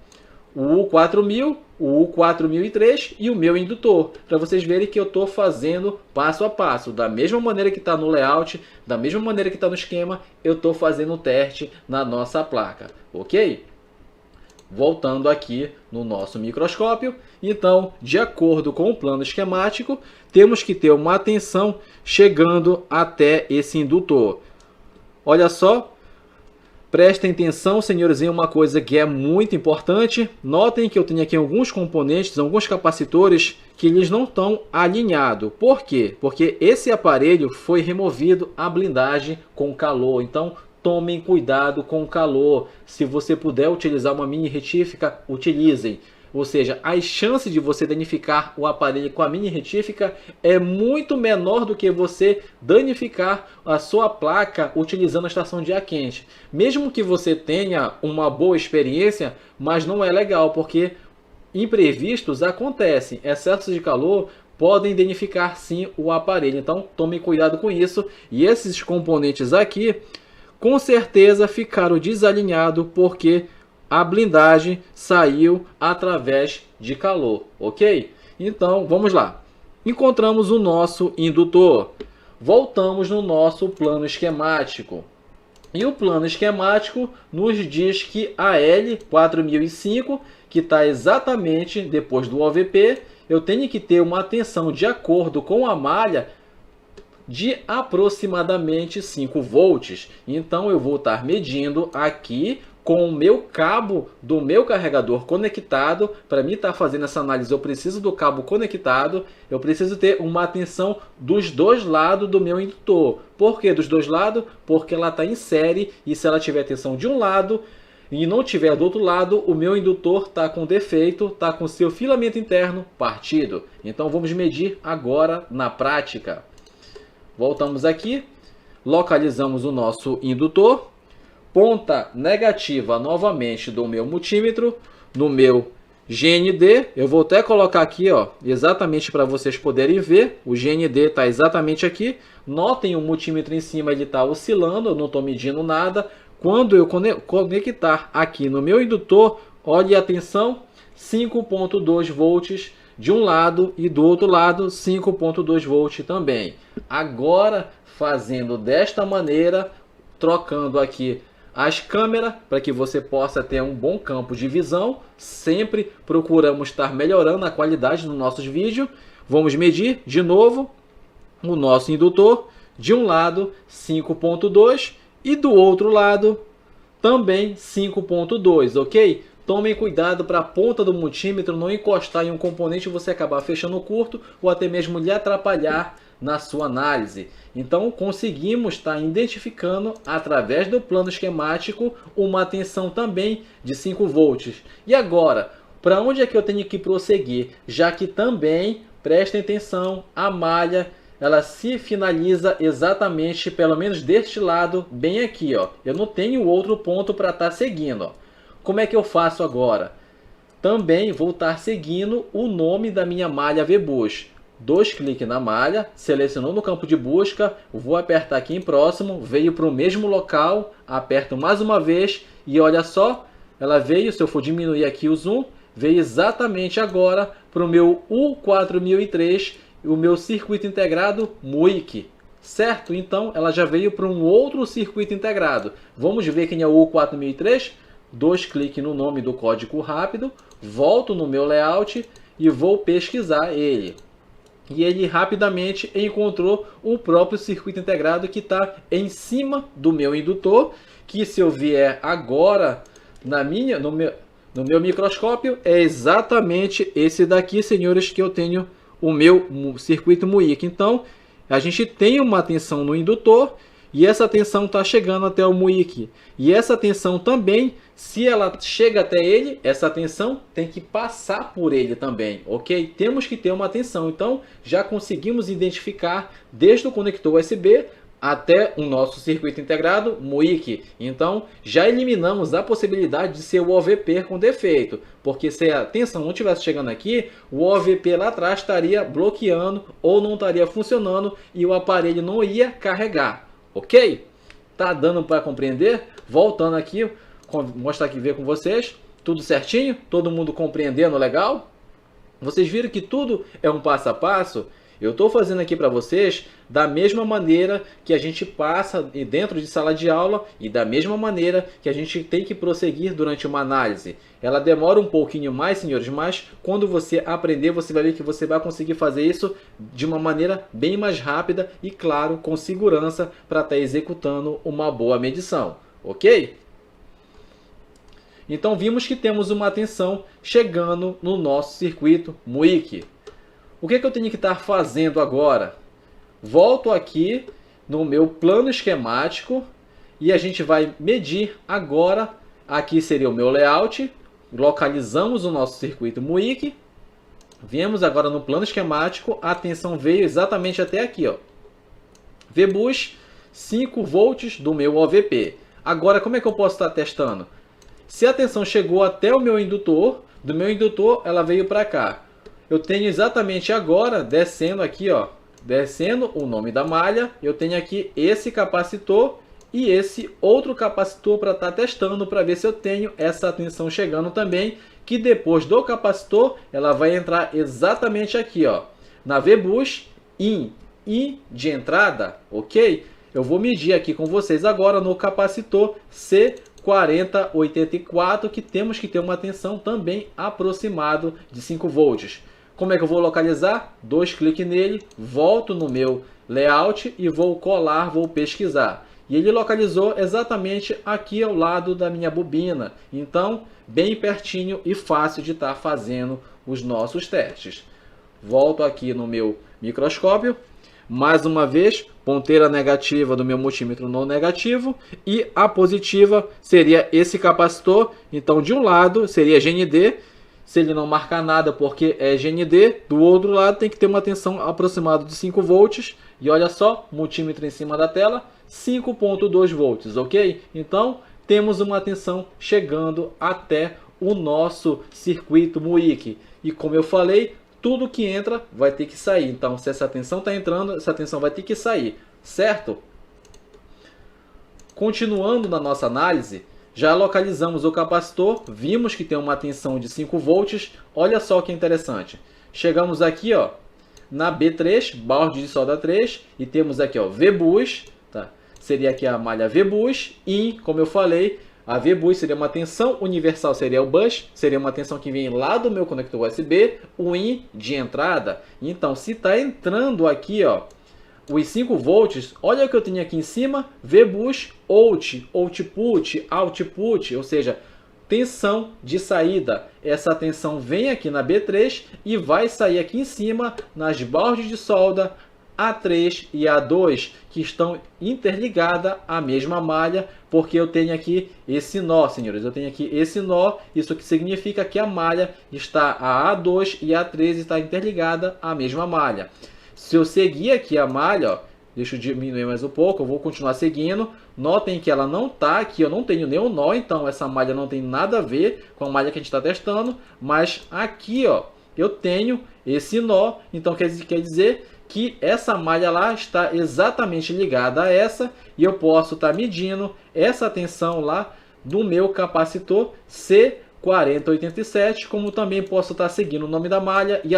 O U4000, o U4003 e o meu indutor, para vocês verem que eu estou fazendo passo a passo, da mesma maneira que está no layout, da mesma maneira que está no esquema, eu estou fazendo o teste na nossa placa, ok? Voltando aqui no nosso microscópio, então, de acordo com o plano esquemático, temos que ter uma tensão chegando até esse indutor. Olha só. Prestem atenção, senhores, em uma coisa que é muito importante. Notem que eu tenho aqui alguns componentes, alguns capacitores que eles não estão alinhados. Por quê? Porque esse aparelho foi removido a blindagem com calor. Então, tomem cuidado com o calor. Se você puder utilizar uma mini retífica, utilizem. Ou seja, as chances de você danificar o aparelho com a mini retífica é muito menor do que você danificar a sua placa utilizando a estação de ar quente. Mesmo que você tenha uma boa experiência, mas não é legal, porque imprevistos acontecem. Excessos de calor podem danificar sim o aparelho. Então tome cuidado com isso. E esses componentes aqui, com certeza ficaram desalinhados porque a blindagem saiu através de calor, ok? Então, vamos lá. Encontramos o nosso indutor. Voltamos no nosso plano esquemático. E o plano esquemático nos diz que a L4005, que está exatamente depois do OVP, eu tenho que ter uma tensão de acordo com a malha de aproximadamente 5 volts. Então eu vou estar medindo aqui com o meu cabo do meu carregador conectado. Para mim estar fazendo essa análise, eu preciso do cabo conectado, eu preciso ter uma tensão dos dois lados do meu indutor. Por que dos dois lados? Porque ela está em série, e se ela tiver tensão de um lado e não tiver do outro lado, o meu indutor está com defeito, está com seu filamento interno partido. Então vamos medir agora na prática. Voltamos aqui, localizamos o nosso indutor, ponta negativa novamente do meu multímetro, no meu GND. Eu vou até colocar aqui, ó, exatamente para vocês poderem ver. O GND está exatamente aqui. Notem o multímetro em cima, ele está oscilando, eu não estou medindo nada. Quando eu conectar aqui no meu indutor, olhe a tensão, 5.2 volts de um lado e do outro lado 5.2 volts também. Agora, fazendo desta maneira, trocando aqui as câmeras para que você possa ter um bom campo de visão. Sempre procuramos estar melhorando a qualidade dos nossos vídeos. Vamos medir de novo o nosso indutor. De um lado 5.2 e do outro lado também 5.2, ok? Tomem cuidado para a ponta do multímetro não encostar em um componente e você acabar fechando o curto ou até mesmo lhe atrapalhar na sua análise. Então conseguimos estar identificando através do plano esquemático uma tensão também de 5 volts. E agora, para onde é que eu tenho que prosseguir? Já que também, prestem atenção, a malha ela se finaliza exatamente, pelo menos deste lado, bem aqui, ó. Eu não tenho outro ponto para estar seguindo, ó. Como é que eu faço agora? Também vou estar seguindo o nome da minha malha VBus. 2 cliques na malha, selecionou no campo de busca, vou apertar aqui em próximo, veio para o mesmo local, aperto mais uma vez e olha só, ela veio, se eu for diminuir aqui o zoom, veio exatamente agora para o meu U4003, o meu circuito integrado MUIC, certo? Então ela já veio para um outro circuito integrado. Vamos ver quem é o U4003? 2 cliques no nome do código rápido, volto no meu layout e vou pesquisar ele. E ele rapidamente encontrou o próprio circuito integrado que está em cima do meu indutor, que se eu vier agora no meu microscópio, é exatamente esse daqui, senhores, que eu tenho o meu circuito MUIC. Então, a gente tem uma tensão no indutor e essa tensão está chegando até o MUIC. E essa tensão também, se ela chega até ele, essa tensão tem que passar por ele também, ok? Temos que ter uma tensão. Então, já conseguimos identificar desde o conector USB até o nosso circuito integrado MUIC. Então, já eliminamos a possibilidade de ser o OVP com defeito, porque se a tensão não estivesse chegando aqui, o OVP lá atrás estaria bloqueando ou não estaria funcionando e o aparelho não ia carregar, ok? Tá dando para compreender? Voltando aqui, mostrar aqui, ver com vocês, tudo certinho? Todo mundo compreendendo legal? Vocês viram que tudo é um passo a passo? Eu estou fazendo aqui para vocês da mesma maneira que a gente passa dentro de sala de aula e da mesma maneira que a gente tem que prosseguir durante uma análise. Ela demora um pouquinho mais, senhores, mas quando você aprender, você vai ver que você vai conseguir fazer isso de uma maneira bem mais rápida e, claro, com segurança para estar executando uma boa medição, ok? Então vimos que temos uma tensão chegando no nosso circuito MUIC. O que eu tenho que estar fazendo agora? Volto aqui no meu plano esquemático e a gente vai medir agora. Aqui seria o meu layout. Localizamos o nosso circuito MUIC. Viemos agora no plano esquemático. A tensão veio exatamente até aqui, ó. VBus 5 volts do meu OVP. Agora, como é que eu posso estar testando? Se a tensão chegou até o meu indutor, do meu indutor ela veio para cá. Eu tenho exatamente agora, descendo aqui, ó, descendo o nome da malha, eu tenho aqui esse capacitor e esse outro capacitor para estar testando, para ver se eu tenho essa tensão chegando também, que depois do capacitor, ela vai entrar exatamente aqui, ó, na VBus in de entrada, ok? Eu vou medir aqui com vocês agora no capacitor C4084, que temos que ter uma tensão também aproximado de 5 volts. Como é que eu vou localizar? 2 cliques nele, volto no meu layout e vou colar, vou pesquisar. e ele localizou exatamente aqui ao lado da minha bobina. Então, bem pertinho e fácil de estar fazendo os nossos testes. Volto aqui no meu microscópio. Mais uma vez, ponteira negativa do meu multímetro no negativo e a positiva seria esse capacitor. Então, de um lado seria GND, se ele não marcar nada porque é GND, do outro lado tem que ter uma tensão aproximada de 5 volts. E olha só, multímetro em cima da tela, 5.2 volts, ok? Então, temos uma tensão chegando até o nosso circuito MUIC. E como eu falei, tudo que entra vai ter que sair. Então, se essa tensão está entrando, essa tensão vai ter que sair, certo? Continuando na nossa análise, já localizamos o capacitor, vimos que tem uma tensão de 5 volts. Olha só que interessante. Chegamos aqui, ó, na B3, balde de solda 3, e temos aqui, ó, VBus, tá? Seria aqui a malha VBus, e, como eu falei, a VBus seria uma tensão universal, seria o bus, seria uma tensão que vem lá do meu conector USB, o in de entrada. Então, se está entrando aqui, ó, os 5 volts, olha o que eu tenho aqui em cima, VBus out, output, ou seja, tensão de saída. Essa tensão vem aqui na B3 e vai sair aqui em cima nas baldes de solda A3 e A2, que estão interligadas à mesma malha, porque eu tenho aqui esse nó, senhores. Eu tenho aqui esse nó, isso que significa que a malha está, a A2 e a A3 está interligada à mesma malha. Se eu seguir aqui a malha, ó, deixa eu diminuir mais um pouco, eu vou continuar seguindo. Notem que ela não está aqui, eu não tenho nenhum nó, então essa malha não tem nada a ver com a malha que a gente está testando. Mas aqui, ó, eu tenho esse nó, então quer dizer que essa malha lá está exatamente ligada a essa, e eu posso estar medindo essa tensão lá do meu capacitor C4087, como também posso estar seguindo o nome da malha. E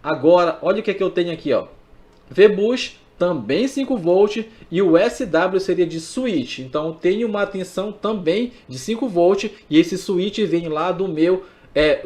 agora olha o que eu tenho aqui, ó, VBus, também 5 volts, e o SW seria de switch. Então tem uma tensão também de 5 volts, e esse switch vem lá do meu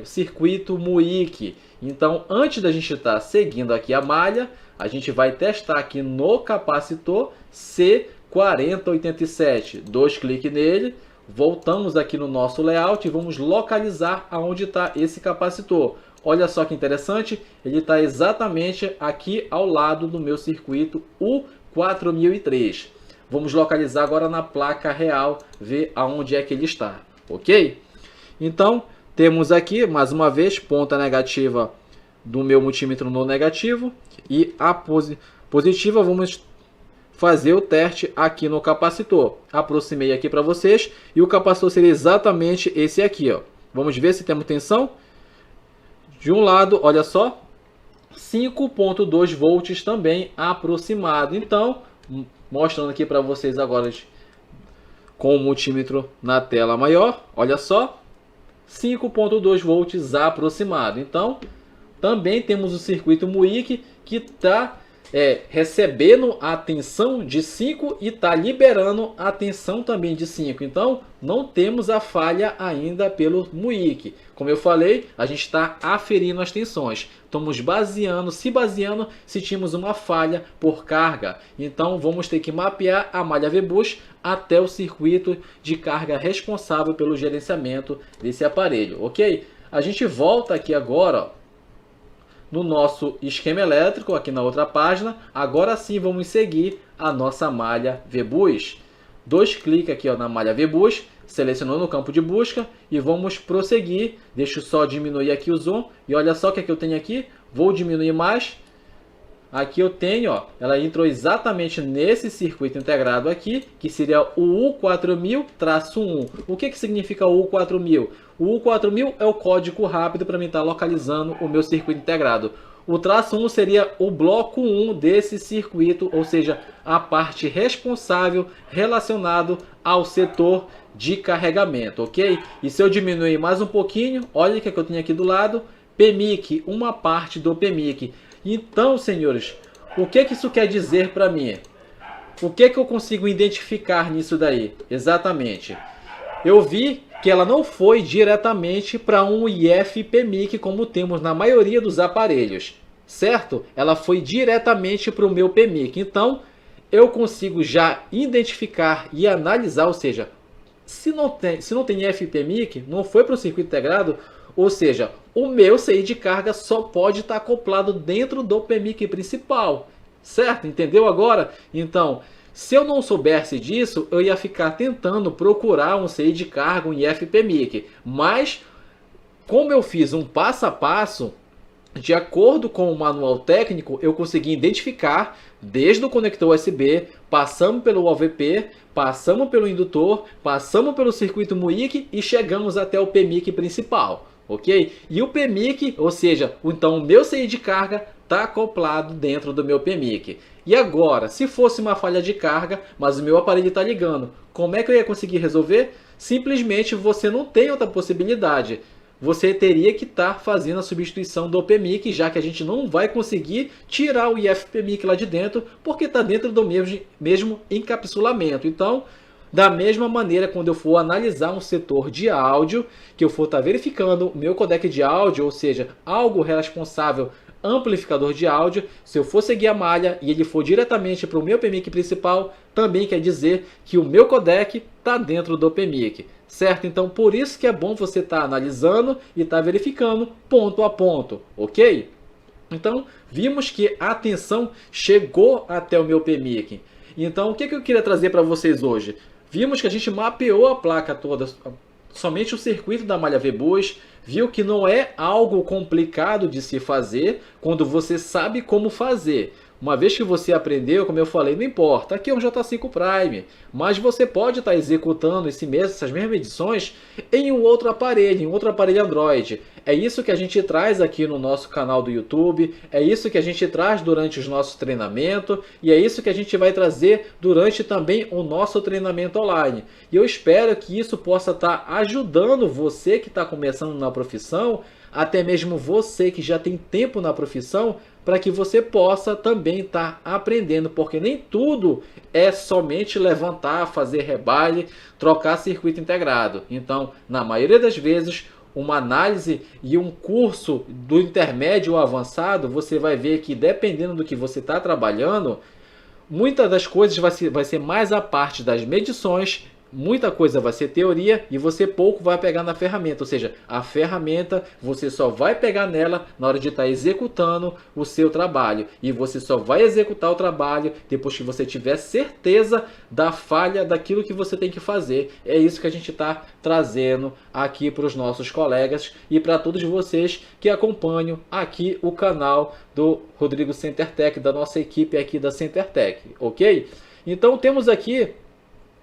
circuito MUIC. Então, antes da gente estar seguindo aqui a malha, a gente vai testar aqui no capacitor C4087. 2 cliques nele, voltamos aqui no nosso layout e vamos localizar aonde está esse capacitor. Olha só que interessante, ele está exatamente aqui ao lado do meu circuito U4003. Vamos localizar agora na placa real, ver aonde é que ele está, ok? Então, temos aqui, mais uma vez, ponta negativa do meu multímetro no negativo e a positiva. Vamos fazer o teste aqui no capacitor. Aproximei aqui para vocês e o capacitor seria exatamente esse aqui, ó. Vamos ver se temos tensão. De um lado, olha só, 5.2 volts também aproximado. Então, mostrando aqui para vocês agora com o multímetro na tela maior, olha só, 5.2 volts aproximado. Então, também temos o circuito MUIC que está recebendo a tensão de 5 e está liberando a tensão também de 5. Então, não temos a falha ainda pelo MUIC. Como eu falei, a gente está aferindo as tensões. Estamos se baseando se tínhamos uma falha por carga. Então, vamos ter que mapear a malha VBus até o circuito de carga responsável pelo gerenciamento desse aparelho, ok? A gente volta aqui agora, ó, no nosso esquema elétrico, aqui na outra página. Agora sim vamos seguir a nossa malha VBus. 2 cliques aqui, ó, na malha VBus, selecionando o campo de busca e vamos prosseguir. Deixa eu só diminuir aqui o zoom e olha só o que é que eu tenho aqui. Vou diminuir mais. Aqui eu tenho, ó, ela entrou exatamente nesse circuito integrado aqui, que seria o U4000-1. O que significa o U4000? O U4000 é o código rápido para mim estar localizando o meu circuito integrado. O traço 1 seria o bloco 1 desse circuito, ou seja, a parte responsável relacionado ao setor de carregamento, ok? E se eu diminuir mais um pouquinho, olha o que eu tenho aqui do lado, PMIC, uma parte do PMIC. Então, senhores, o que isso quer dizer para mim? O que eu consigo identificar nisso daí? Exatamente. Eu vi que ela não foi diretamente para um IF PMIC como temos na maioria dos aparelhos, certo? Ela foi diretamente para o meu PMIC. Então, eu consigo já identificar e analisar, ou seja, se não tem FPMIC, não foi para o circuito integrado, ou seja, o meu CI de carga só pode estar acoplado dentro do PMIC principal, certo? Entendeu agora? Então, se eu não soubesse disso, eu ia ficar tentando procurar um CI de carga, um IFPMIC, mas como eu fiz um passo a passo, de acordo com o manual técnico, eu consegui identificar desde o conector USB, passamos pelo OVP, passamos pelo indutor, passamos pelo circuito MUIC e chegamos até o PMIC principal, ok? E o PMIC, ou seja, então o meu CI de carga está acoplado dentro do meu PMIC. E agora, se fosse uma falha de carga, mas o meu aparelho está ligando, como é que eu ia conseguir resolver? Simplesmente você não tem outra possibilidade. Você teria que estar fazendo a substituição do PMIC, já que a gente não vai conseguir tirar o IFPMIC lá de dentro, porque está dentro do mesmo encapsulamento. Então, da mesma maneira, quando eu for analisar um setor de áudio, que eu for estar verificando o meu codec de áudio, ou seja, algo responsável amplificador de áudio, se eu for seguir a malha e ele for diretamente para o meu PMIC principal, também quer dizer que o meu codec está dentro do PMIC, certo? Então, por isso que é bom você estar analisando e estar verificando ponto a ponto, ok? Então, vimos que a tensão chegou até o meu PMIC. Então, o que eu queria trazer para vocês hoje? Vimos que a gente mapeou a placa toda, somente o circuito da malha VBus, viu que não é algo complicado de se fazer quando você sabe como fazer. Uma vez que você aprendeu, como eu falei, não importa, aqui é um J5 Prime, mas você pode estar executando essas mesmas medições em um outro aparelho Android. É isso que a gente traz aqui no nosso canal do YouTube, é isso que a gente traz durante os nossos treinamentos e é isso que a gente vai trazer durante também o nosso treinamento online. E eu espero que isso possa estar ajudando você que está começando na profissão, até mesmo você que já tem tempo na profissão, para que você possa também estar aprendendo, porque nem tudo é somente levantar, fazer rebaile, trocar circuito integrado. Então, na maioria das vezes, uma análise e um curso do intermédio ou avançado, você vai ver que dependendo do que você está trabalhando, muitas das coisas vai ser mais a parte das medições, muita coisa vai ser teoria e você pouco vai pegar na ferramenta, ou seja, a ferramenta você só vai pegar nela na hora de estar executando o seu trabalho e você só vai executar o trabalho depois que você tiver certeza da falha daquilo que você tem que fazer. É isso que a gente está trazendo aqui para os nossos colegas e para todos vocês que acompanham aqui o canal do Rodrigo CenterTech, da nossa equipe aqui da CenterTech, ok? Então temos aqui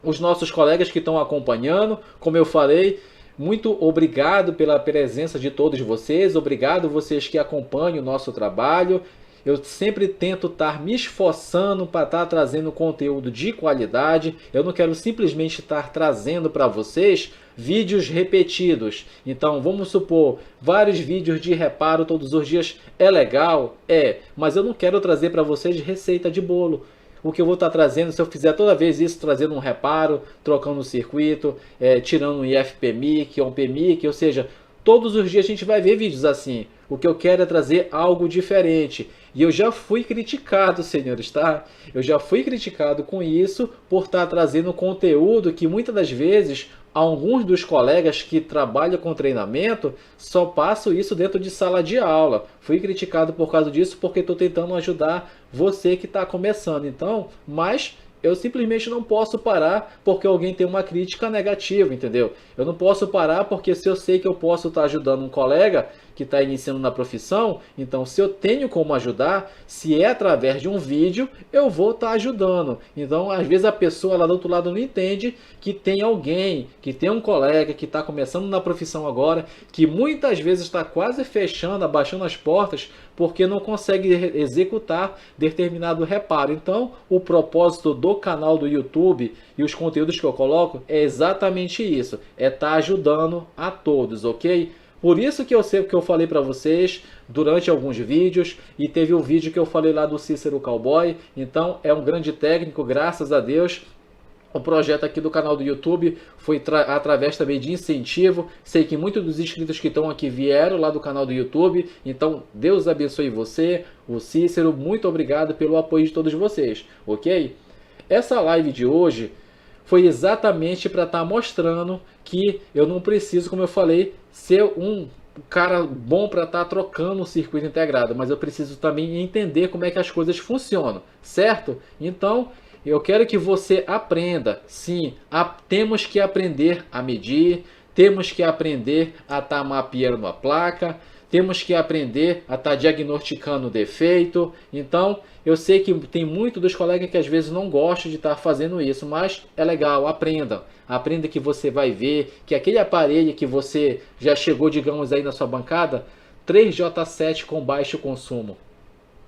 os nossos colegas que estão acompanhando, como eu falei, muito obrigado pela presença de todos vocês, obrigado vocês que acompanham o nosso trabalho. Eu sempre tento estar me esforçando para estar trazendo conteúdo de qualidade. Eu não quero simplesmente estar trazendo para vocês vídeos repetidos. Então, vamos supor, vários vídeos de reparo todos os dias é legal? É, mas eu não quero trazer para vocês receita de bolo. O que eu vou estar trazendo, se eu fizer toda vez isso, trazendo um reparo, trocando o circuito, tirando um IFPMIC ou um PMIC, ou seja, todos os dias a gente vai ver vídeos assim. O que eu quero é trazer algo diferente. E eu já fui criticado, senhores, tá? Eu já fui criticado com isso por estar trazendo conteúdo que muitas das vezes alguns dos colegas que trabalham com treinamento só passam isso dentro de sala de aula. Fui criticado por causa disso porque estou tentando ajudar você que está começando. Então, mas eu simplesmente não posso parar porque alguém tem uma crítica negativa, entendeu? Eu não posso parar porque se eu sei que eu posso estar ajudando um colega que está iniciando na profissão, então se eu tenho como ajudar, se é através de um vídeo, eu vou estar ajudando. Então, às vezes a pessoa lá do outro lado não entende que tem alguém, que tem um colega que está começando na profissão agora, que muitas vezes está quase fechando, abaixando as portas, porque não consegue executar determinado reparo. Então, o propósito do canal do YouTube e os conteúdos que eu coloco é exatamente isso, é estar ajudando a todos, ok? Por isso que eu sei que eu falei para vocês durante alguns vídeos, e teve um vídeo que eu falei lá do Cícero Cowboy, então é um grande técnico, graças a Deus. O projeto aqui do canal do YouTube foi através também de incentivo. Sei que muitos dos inscritos que estão aqui vieram lá do canal do YouTube. Então, Deus abençoe você, o Cícero. Muito obrigado pelo apoio de todos vocês, ok? essa live de hoje foi exatamente para estar mostrando que eu não preciso, como eu falei, ser um cara bom para estar trocando o circuito integrado, mas eu preciso também entender como é que as coisas funcionam, certo? Então, eu quero que você aprenda, sim, temos que aprender a medir, temos que aprender a estar mapeando a placa, temos que aprender a estar diagnosticando o defeito. Então, eu sei que tem muito dos colegas que às vezes não gostam de estar fazendo isso, mas é legal, aprenda. Aprenda que você vai ver que aquele aparelho que você já chegou, digamos aí na sua bancada, 3J7 com baixo consumo.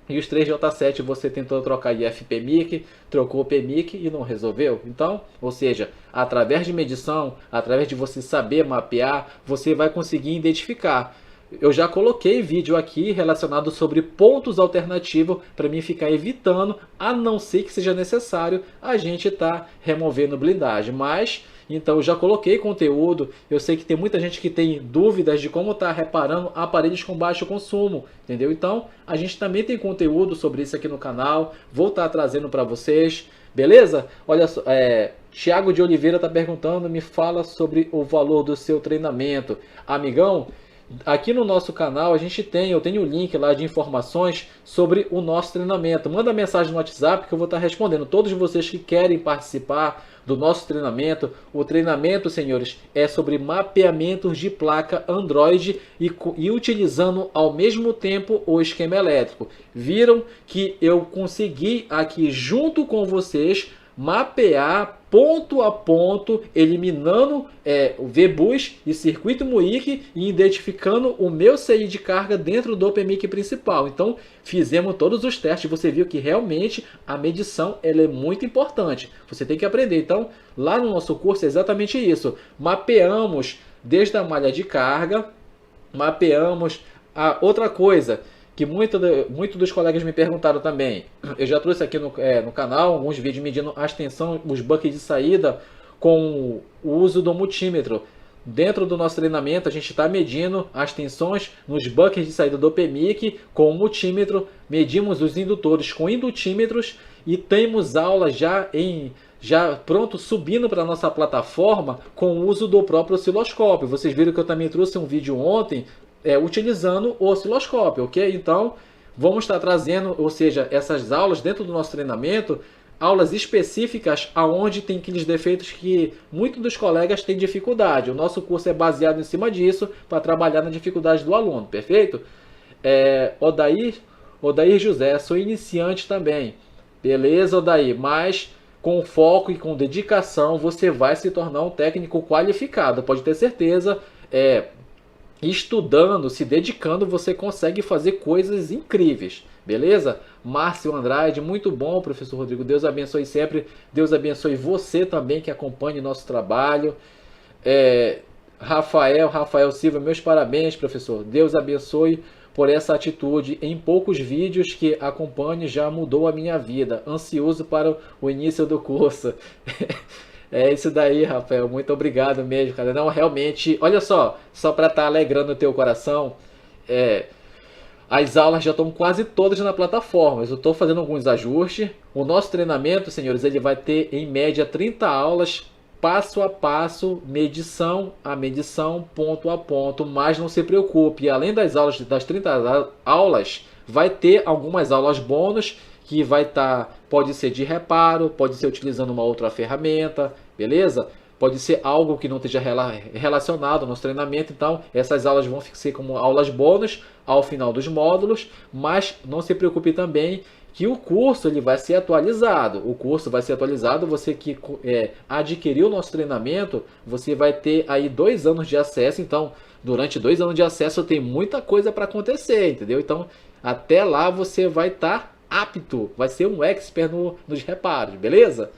E os 3J7 você tentou trocar de FPMIC, trocou o PMIC e não resolveu. Então, ou seja, através de medição, através de você saber mapear, você vai conseguir identificar. Eu já coloquei vídeo aqui relacionado sobre pontos alternativos para mim ficar evitando, a não ser que seja necessário a gente estar removendo blindagem. Mas, então eu já coloquei conteúdo, eu sei que tem muita gente que tem dúvidas de como estar reparando aparelhos com baixo consumo, entendeu? Então, a gente também tem conteúdo sobre isso aqui no canal, vou estar trazendo para vocês, beleza? Olha só, Thiago de Oliveira está perguntando, me fala sobre o valor do seu treinamento. Amigão, aqui no nosso canal eu tenho o link lá de informações sobre o nosso treinamento. Manda mensagem no WhatsApp que eu vou estar respondendo. Todos vocês que querem participar do nosso treinamento. O treinamento, senhores, é sobre mapeamentos de placa Android e utilizando ao mesmo tempo o esquema elétrico. Viram que eu consegui aqui junto com vocês mapear ponto a ponto, eliminando o VBus e circuito MUIC e identificando o meu CI de carga dentro do PMIC principal. Então, fizemos todos os testes. Você viu que realmente a medição ela é muito importante. Você tem que aprender. Então, lá no nosso curso é exatamente isso. Mapeamos desde a malha de carga, mapeamos a outra coisa que muito dos colegas me perguntaram também. Eu já trouxe aqui no canal alguns vídeos medindo as tensões, os buckets de saída com o uso do multímetro. Dentro do nosso treinamento a gente está medindo as tensões nos buckets de saída do PMIC com o multímetro, medimos os indutores com indutímetros e temos aulas já pronto, subindo para a nossa plataforma com o uso do próprio osciloscópio. Vocês viram que eu também trouxe um vídeo ontem utilizando o osciloscópio, ok? Então, vamos estar trazendo, ou seja, essas aulas dentro do nosso treinamento, aulas específicas aonde tem aqueles defeitos que muitos dos colegas têm dificuldade. O nosso curso é baseado em cima disso, para trabalhar na dificuldade do aluno, perfeito? Odair José, sou iniciante também. Beleza, Odair, mas com foco e com dedicação, você vai se tornar um técnico qualificado, pode ter certeza. Estudando, se dedicando, você consegue fazer coisas incríveis, beleza? Márcio Andrade, muito bom, professor Rodrigo, Deus abençoe sempre, Deus abençoe você também que acompanha o nosso trabalho. Rafael Silva, meus parabéns, professor, Deus abençoe por essa atitude, em poucos vídeos que acompanho já mudou a minha vida, ansioso para o início do curso. É isso daí, Rafael. Muito obrigado mesmo, cara. Não, realmente, olha só para estar alegrando o teu coração, as aulas já estão quase todas na plataforma. Eu estou fazendo alguns ajustes. O nosso treinamento, senhores, ele vai ter em média 30 aulas, passo a passo, medição a medição, ponto a ponto. Mas não se preocupe, além das 30 aulas, vai ter algumas aulas bônus que pode ser de reparo, pode ser utilizando uma outra ferramenta, beleza? Pode ser algo que não esteja relacionado ao nosso treinamento, então essas aulas vão ser como aulas bônus ao final dos módulos, mas não se preocupe também que o curso ele vai ser atualizado. O curso vai ser atualizado, você que adquiriu o nosso treinamento, você vai ter aí 2 anos de acesso, então durante 2 anos de acesso tem muita coisa para acontecer, entendeu? Então até lá você vai estar apto, vai ser um expert nos reparos, beleza?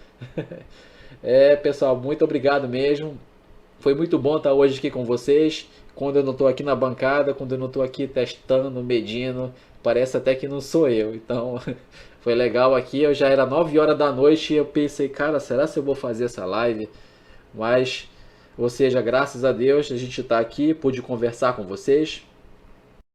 Pessoal, muito obrigado mesmo. Foi muito bom estar hoje aqui com vocês. Quando eu não estou aqui na bancada, quando eu não estou aqui testando, medindo, parece até que não sou eu. Então, foi legal aqui. Eu já era 9 horas da noite e eu pensei, cara, será que eu vou fazer essa live? Mas, ou seja, graças a Deus a gente está aqui, pude conversar com vocês.